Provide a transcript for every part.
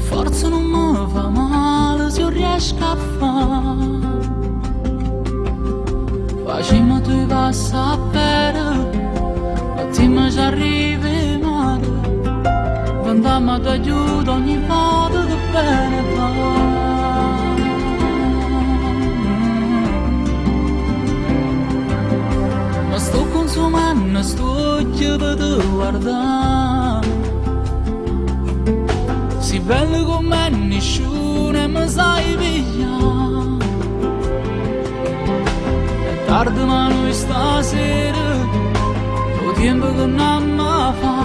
forza non mi fa male se io riesco a fare. Facciamo tu passa a pere, ma ti mi ci arrivi male. Andiamo ad aiuto ogni volta che bene va. Ma sto consumando, sto chiedendo di guardare. Si bello come nessuno mi sai pigliare. È tardi ma noi stasera lo tempo che non mi fa.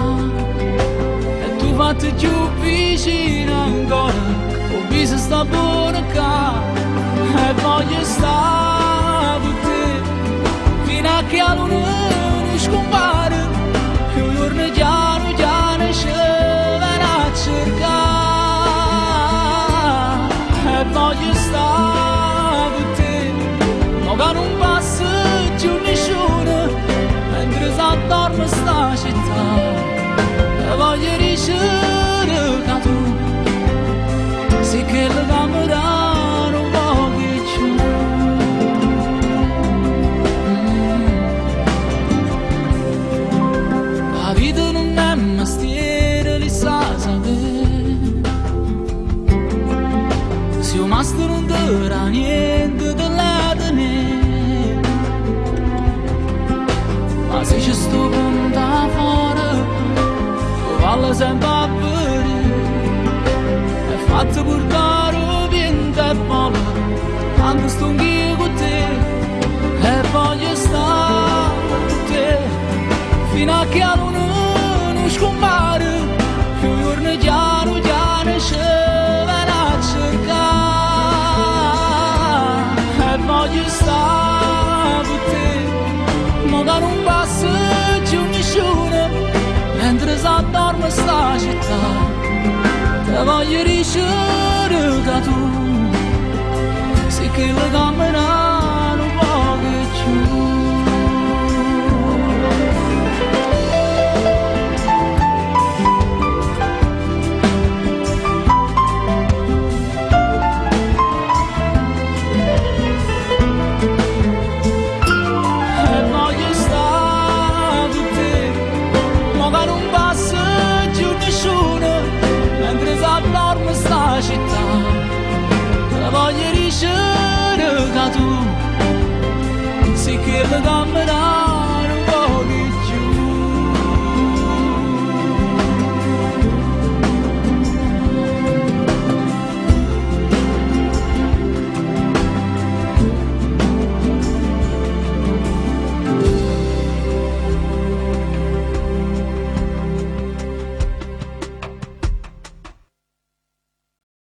E tu fatti più vicino ancora, ho visto sta buona qua. E voglio stare con te fino a che la luna non scompare. E un giorno chiaro chiaro ci verrà a cercare. E voglio stare con te, ma che non passa più nessuno mentre si addorme sta città. E voglio dicere che tu sei che la camera non voglio più. La vita non è un mestiere, li sa sapere. Se un mastro non darà niente dell'età ne. Ma se ci sto punta fuori, vale sempre a vedere. È fatto portare vento e palla, quando sto anch'io con te. E voglio stare con te fino a che la luna non scompare. Più giorno chiaro chiaro ci verrà a cercare. E voglio stare con te, ma che non passa più nessuno mentre si addorme sta città. Te voglio dicere che tu sei che la camera